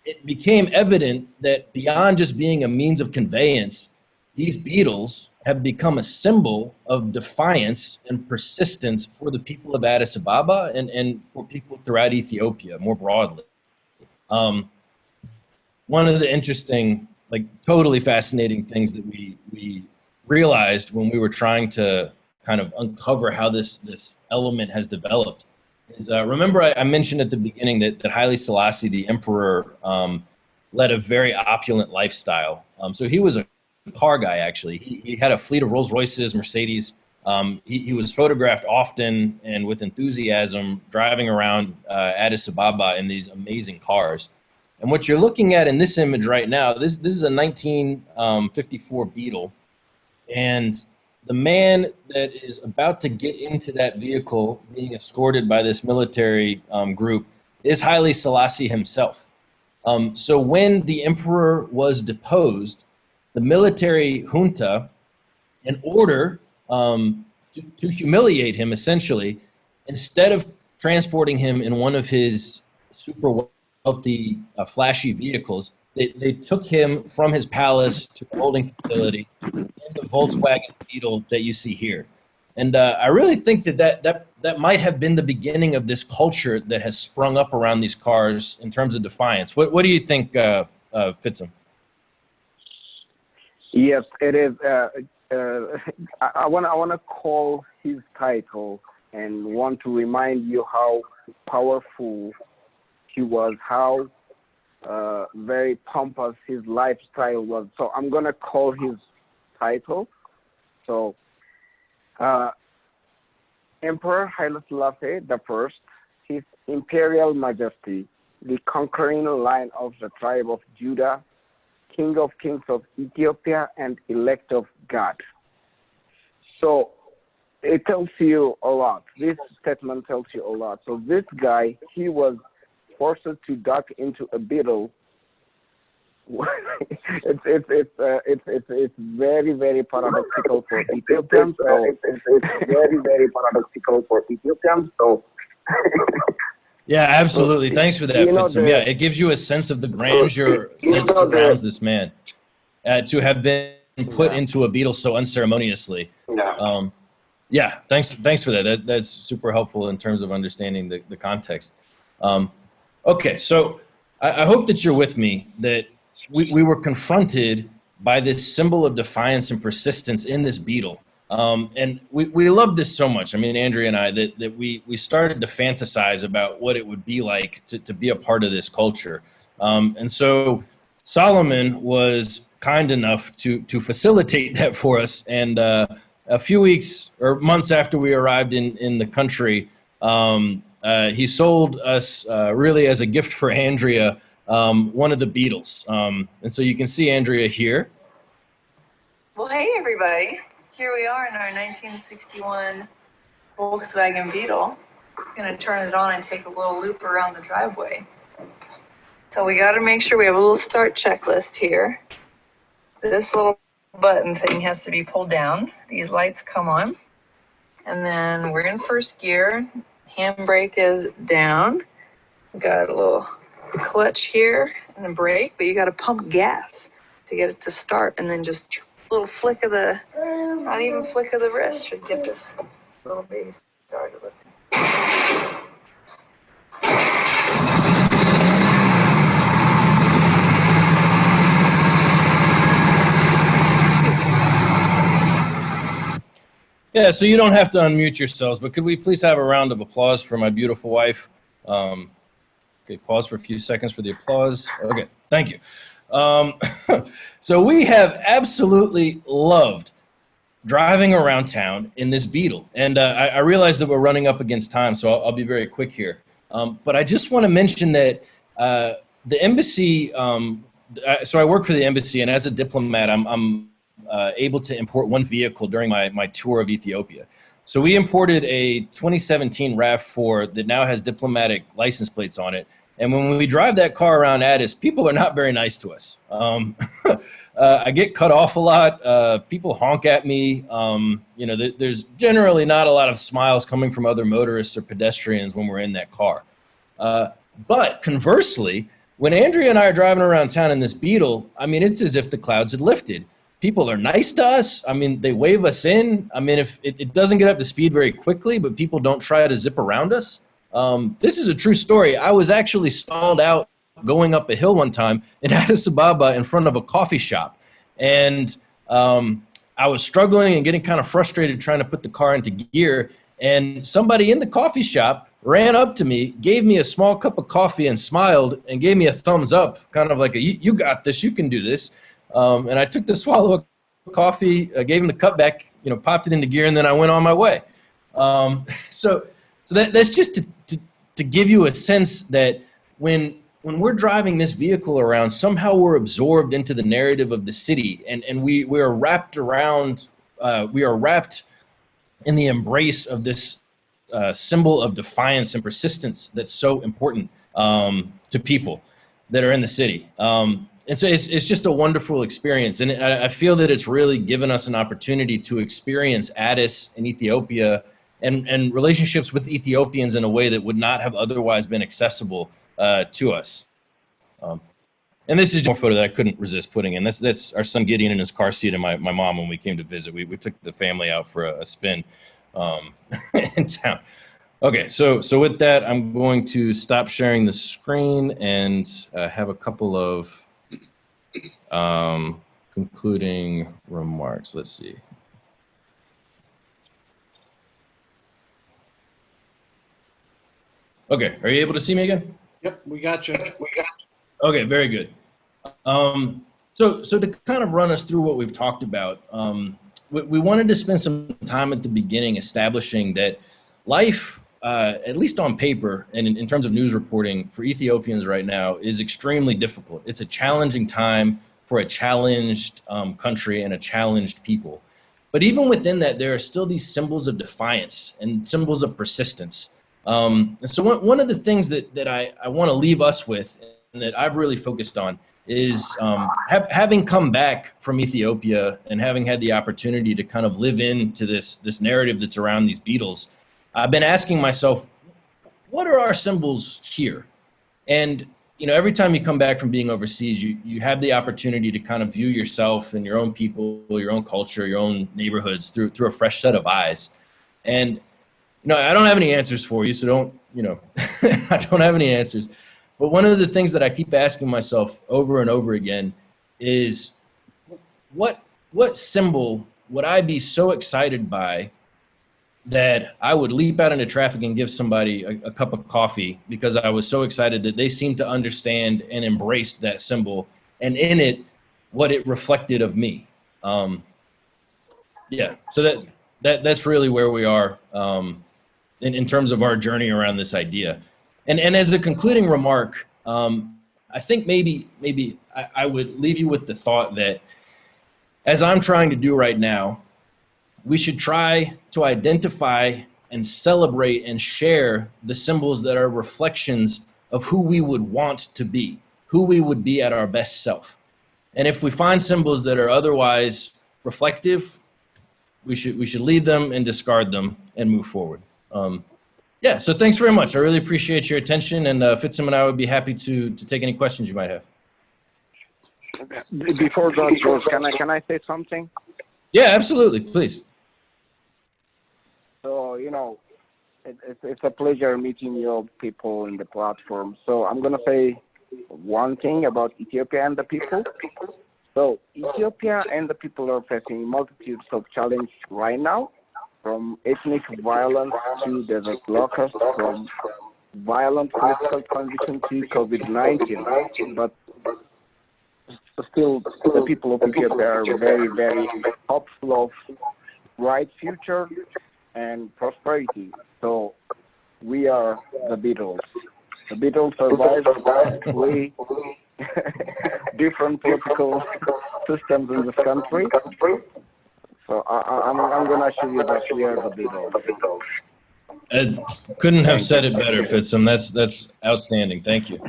it became evident that beyond just being a means of conveyance, these beetles have become a symbol of defiance and persistence for the people of Addis Ababa and for people throughout Ethiopia more broadly. One of the interesting, like totally fascinating things that we realized when we were trying to kind of uncover how this element has developed is, remember I mentioned at the beginning that Haile Selassie, the emperor, led a very opulent lifestyle. So he was a car guy, actually. He had a fleet of Rolls Royces, Mercedes. He was photographed often and with enthusiasm driving around Addis Ababa in these amazing cars. And what you're looking at in this image right now, this is a 1954 Beetle. And the man that is about to get into that vehicle being escorted by this military group is Haile Selassie himself. So when the emperor was deposed, the military junta, in order to humiliate him, essentially, instead of transporting him in one of his super wealthy, flashy vehicles, they took him from his palace to the holding facility in the Volkswagen Beetle that you see here. And I really think that might have been the beginning of this culture that has sprung up around these cars in terms of defiance. What do you think, Fitzham? Yes, it is. I want to call his title and want to remind you how powerful he was, how very pompous his lifestyle was. So I'm going to call his title. So Emperor Haile Selassie I, His Imperial Majesty, the conquering Lion of the tribe of Judah, King of Kings of Ethiopia, and elect of God. So it tells you a lot. This statement tells you a lot. So this guy, he was forced to duck into a beetle. It's very, very paradoxical for Ethiopians. It's very, very paradoxical for Ethiopians. So yeah, absolutely. Thanks for that, Fitzham. Yeah, it gives you a sense of the grandeur that surrounds this man. To have been put into a beetle so unceremoniously. Yeah, thanks for that. That's super helpful in terms of understanding the context. Okay, so I hope that you're with me, that we were confronted by this symbol of defiance and persistence in this beetle. And we love this so much. I mean, Andrea and I, that we started to fantasize about what it would be like to be a part of this culture. And so Solomon was kind enough to facilitate that for us. And a few weeks or months after we arrived in the country, he sold us really as a gift for Andrea, one of the Beetles. And so you can see Andrea here. Well, hey, everybody. Here we are in our 1961 Volkswagen Beetle. I'm going to turn it on and take a little loop around the driveway. So we got to make sure we have a little start checklist here. This little button thing has to be pulled down. These lights come on. And then we're in first gear. Handbrake is down. We got a little clutch here and a brake, but you got to pump gas to get it to start, and then just a little flick of the, not even flick of the wrist should get this little baby started. Let's see. Yeah, Yeah, so you don't have to unmute yourselves, but could we please have a round of applause for my beautiful wife? Okay, pause for a few seconds for the applause. Okay, thank you. So we have absolutely loved driving around town in this Beetle. And I realize that we're running up against time, so I'll be very quick here. But I just want to mention that the embassy, so I work for the embassy, and as a diplomat, I'm able to import one vehicle during my tour of Ethiopia. So we imported a 2017 RAV4 that now has diplomatic license plates on it. And when we drive that car around Addis, people are not very nice to us. I get cut off a lot. People honk at me. You know, there's generally not a lot of smiles coming from other motorists or pedestrians when we're in that car. But conversely, when Andrea and I are driving around town in this Beetle, I mean, it's as if the clouds had lifted. People are nice to us. I mean, they wave us in. I mean, if it doesn't get up to speed very quickly, but people don't try to zip around us. This is a true story. I was actually stalled out going up a hill one time in Addis Ababa in front of a coffee shop. And I was struggling and getting kind of frustrated trying to put the car into gear. And somebody in the coffee shop ran up to me, gave me a small cup of coffee and smiled and gave me a thumbs up, kind of like you got this, you can do this. And I took the swallow of coffee, gave him the cup back, you know, popped it into gear, and then I went on my way. So that's just to give you a sense that when we're driving this vehicle around, somehow we're absorbed into the narrative of the city, and we are wrapped around, we are wrapped in the embrace of this symbol of defiance and persistence that's so important to people that are in the city. And so it's just a wonderful experience. And I feel that it's really given us an opportunity to experience Addis in Ethiopia and relationships with Ethiopians in a way that would not have otherwise been accessible to us. And this is a photo that I couldn't resist putting in. That's our son Gideon in his car seat and my mom when we came to visit. We took the family out for a spin in town. Okay, so with that, I'm going to stop sharing the screen and have a couple of concluding remarks. Let's see. Okay, are you able to see me again? Yep, we got you. Okay, very good. So to kind of run us through what we've talked about, we wanted to spend some time at the beginning establishing that life, at least on paper and in terms of news reporting for Ethiopians right now, is extremely difficult. It's a challenging time for a challenged country and a challenged people. But even within that, there are still these symbols of defiance and symbols of persistence. And so one of the things that I want to leave us with and that I've really focused on is having come back from Ethiopia and having had the opportunity to kind of live into this narrative that's around these beetles. I've been asking myself, what are our symbols here? And you know, every time you come back from being overseas, you have the opportunity to kind of view yourself and your own people, your own culture, your own neighborhoods through a fresh set of eyes. And you know, I don't have any answers for you, so don't, you know, I don't have any answers. But one of the things that I keep asking myself over and over again is, what symbol would I be so excited by that I would leap out into traffic and give somebody a cup of coffee because I was so excited that they seemed to understand and embrace that symbol, and in it, what it reflected of me. Yeah, so that's really where we are in terms of our journey around this idea. And as a concluding remark, I think maybe I would leave you with the thought that, as I'm trying to do right now, we should try to identify and celebrate and share the symbols that are reflections of who we would want to be, who we would be at our best self. And if we find symbols that are otherwise reflective, we should leave them and discard them and move forward. Yeah, so thanks very much. I really appreciate your attention, and Fitzim and I would be happy to take any questions you might have. Before that, George, can I say something? Yeah, absolutely, please. So, you know, it's a pleasure meeting your people in the platform. So I'm going to say one thing about Ethiopia and the people. So Ethiopia and the people are facing multitudes of challenges right now. from ethnic violence to desert locusts, from violent political transition to COVID-19. But still, the people of Ethiopia are very, very hopeful of bright future and prosperity. So we are the Beatles. The Beatles survived we different political systems in this country. So I'm gonna assure you that we are the Beatles. I couldn't have said it better, Fitzum. That's outstanding. Thank you.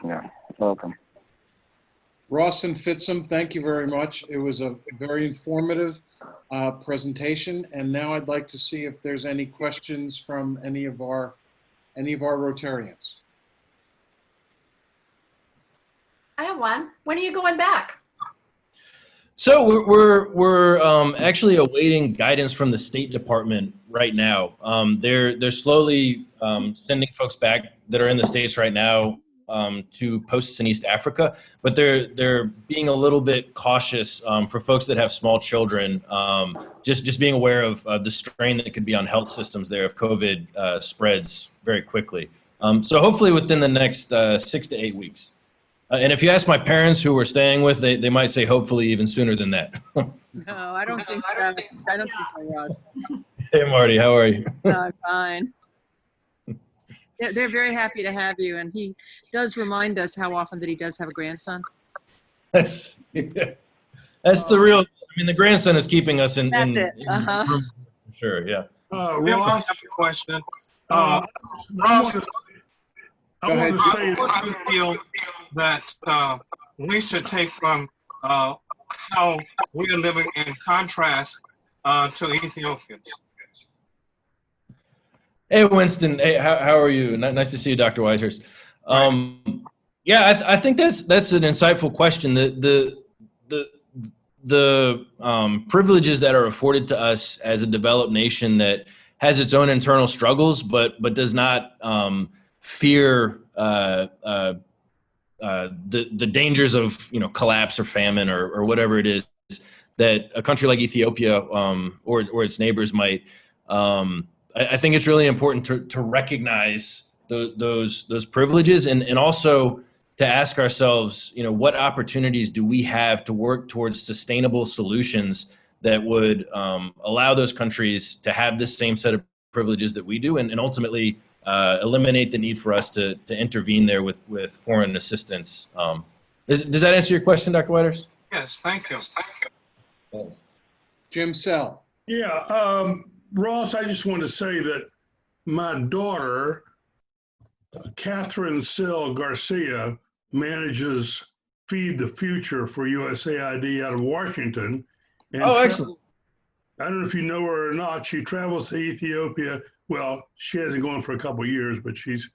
Yeah, welcome. Ross and Fitzum, thank you very much. It was a very informative presentation, and now I'd like to see if there's any questions from any of our Rotarians. I have one. When are you going back? So we're actually awaiting guidance from the State Department right now. They're slowly sending folks back that are in the States right now to posts in East Africa, but they're being a little bit cautious for folks that have small children. Just being aware of the strain that could be on health systems there if COVID spreads very quickly. So hopefully within the next 6 to 8 weeks. And if you ask my parents who we're staying with, they might say hopefully even sooner than that. No, I don't think so. I don't think so, Ross. Hey, Marty, how are you? I'm fine. They're very happy to have you, and he does remind us how often that he does have a grandson. That's the real. I mean, the grandson is keeping us in. That's it. For sure, yeah. Ross, I have a question. Ross, I want to say what you feel that we should take from how we're living in contrast to Ethiopians. Hey, Winston. Hey, how are you? Nice to see you, Dr. Whitehurst. Yeah, I think that's an insightful question. The privileges that are afforded to us as a developed nation that has its own internal struggles, but does not fear the dangers of collapse or famine or whatever it is that a country like Ethiopia or its neighbors might. I think it's really important to recognize those privileges and also to ask ourselves, what opportunities do we have to work towards sustainable solutions that would allow those countries to have the same set of privileges that we do, and ultimately eliminate the need for us to intervene there with foreign assistance. Does that answer your question, Dr. Whitehurst? Yes, thank you. Thanks. Jim Sell. Yeah, Ross, I just want to say that my daughter, Catherine Sell Garcia, manages Feed the Future for USAID out of Washington. And excellent. I don't know if you know her or not. She travels to Ethiopia. Well, she hasn't gone for a couple of years, but she's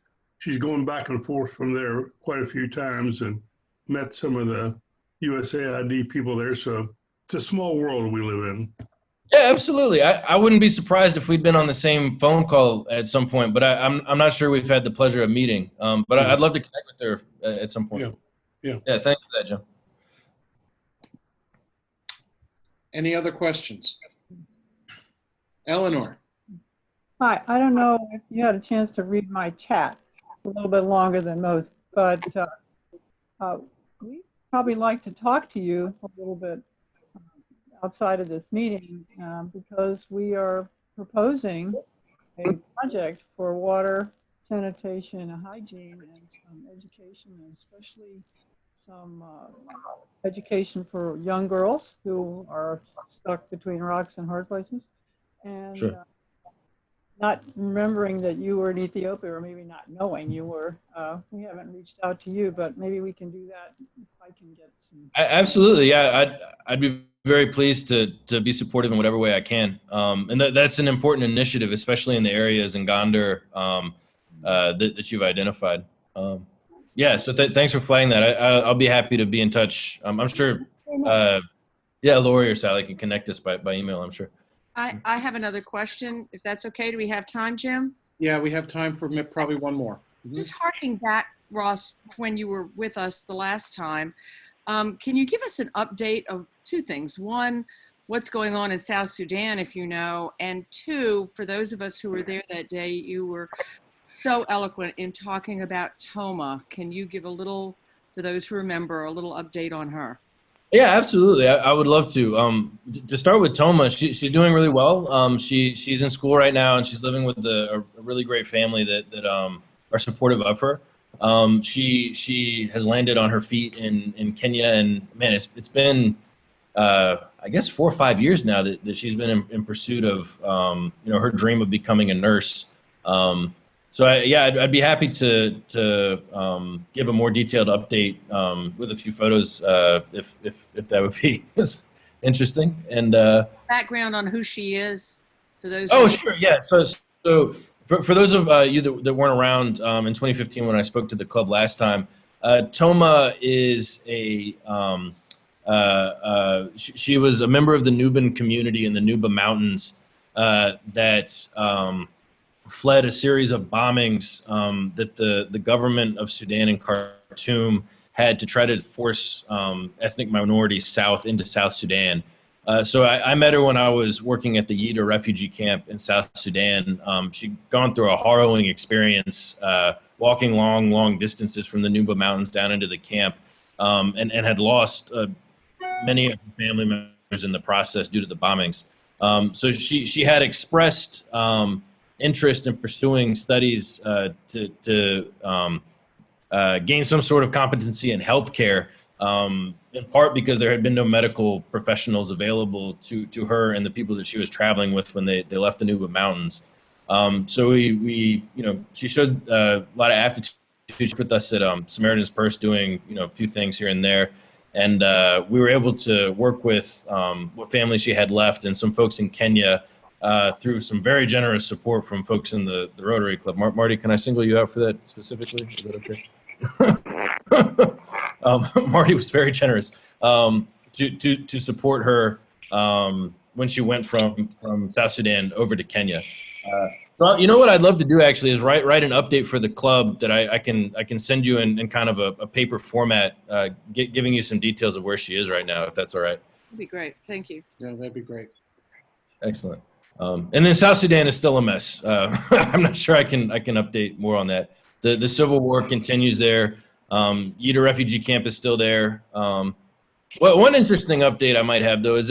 going back and forth from there quite a few times and met some of the USAID people there. So it's a small world we live in. Yeah, absolutely. I wouldn't be surprised if we'd been on the same phone call at some point, but I'm not sure we've had the pleasure of meeting. But I'd love to connect with her at some point. Yeah. Thanks for that, Jim. Any other questions? Eleanor. Hi, I don't know if you had a chance to read my chat. A little bit longer than most, but we'd probably like to talk to you a little bit outside of this meeting because we are proposing a project for water, sanitation, and hygiene, and some education, and especially some education for young girls who are stuck between rocks and hard places. And sure. Not remembering that you were in Ethiopia, or maybe not knowing you were, we haven't reached out to you, but maybe we can do that if I can get some. Absolutely, yeah. I'd be very pleased to be supportive in whatever way I can. And that's an important initiative, especially in the areas in Gondar that you've identified. Yeah, so thanks for flagging that. I'll be happy to be in touch. I'm sure, Lori or Sally can connect us by email, I'm sure. I have another question, if that's okay. Do we have time, Jim? Yeah, we have time for probably one more. Just harking back, Ross, when you were with us the last time, can you give us an update of two things? One, what's going on in South Sudan, if you know. And two, for those of us who were there that day, you were so eloquent in talking about Toma. Can you give a little, for those who remember, a little update on her? Yeah, absolutely. I would love to. To start with Toma, she's doing really well. She's in school right now, and she's living with a really great family that are supportive of her. She has landed on her feet in Kenya, and man, it's been I guess 4 or 5 years now that she's been in pursuit of her dream of becoming a nurse. So I'd be happy to give a more detailed update with a few photos if that would be interesting. And Background on who she is for those. oh, sure, yeah. So for those of you that weren't around in 2015 when I spoke to the club last time, Toma is she was a member of the Nubian community in the Nuba Mountains that fled a series of bombings that the government of Sudan and Khartoum had to try to force ethnic minorities south into South Sudan. So I met her when I was working at the Yida refugee camp in South Sudan. She'd gone through a harrowing experience, walking long distances from the Nuba Mountains down into the camp, and had lost many of her family members in the process due to the bombings. So she had expressed interest in pursuing studies to gain some sort of competency in healthcare, in part because there had been no medical professionals available to her and the people that she was traveling with when they left the Nuba Mountains. So she showed a lot of aptitude with us at Samaritan's Purse, doing a few things here and there. And we were able to work with what family she had left and some folks in Kenya through some very generous support from folks in the Rotary Club. Marty, can I single you out for that specifically? Is that okay? Marty was very generous to support her when she went from South Sudan over to Kenya. Well, you know what I'd love to do actually is write an update for the club that I can send you in kind of a paper format, giving you some details of where she is right now, if that's all right. That'd be great. Thank you. Yeah, that'd be great. Excellent. And then South Sudan is still a mess. I'm not sure I can update more on that. The civil war continues there. Yida refugee camp is still there. Well, one interesting update I might have though is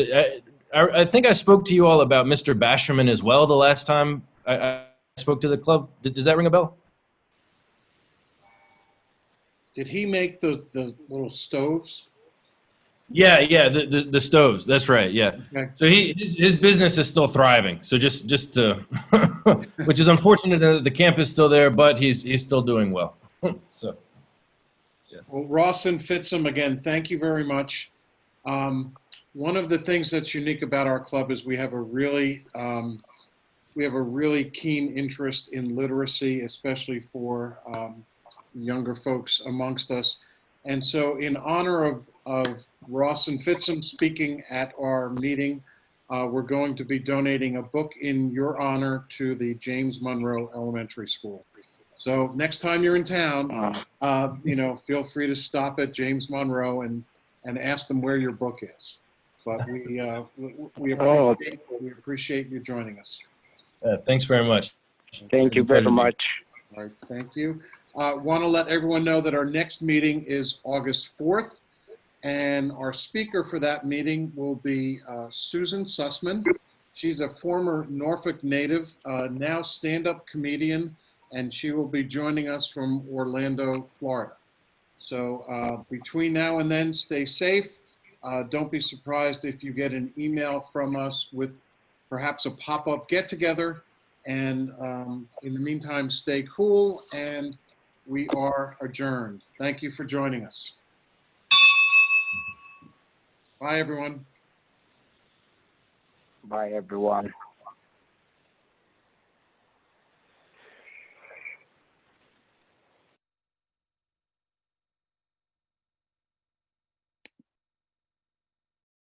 I think I spoke to you all about Mr. Basherman as well the last time I spoke to the club. Does that ring a bell? Did he make the little stoves? Yeah, the stoves. That's right. Yeah. Okay. So his business is still thriving. So just to, which is unfortunate that the camp is still there, but he's still doing well. So. Yeah. Well, Ross and Fitzham, again, thank you very much. One of the things that's unique about our club is we have a really keen interest in literacy, especially for younger folks amongst us. And so in honor of Ross and Fitzham speaking at our meeting, we're going to be donating a book in your honor to the James Monroe Elementary School. So next time you're in town, feel free to stop at James Monroe and ask them where your book is. But we appreciate you joining us. Thanks very much. Thank you very much. All right, thank you. Want to let everyone know that our next meeting is August 4th, and our speaker for that meeting will be Susan Sussman. She's a former Norfolk native, now stand-up comedian, and she will be joining us from Orlando, Florida. So between now and then, stay safe. Don't be surprised if you get an email from us with perhaps a pop-up get-together. And in the meantime, stay cool, and we are adjourned. Thank you for joining us. Bye, everyone. Bye, everyone.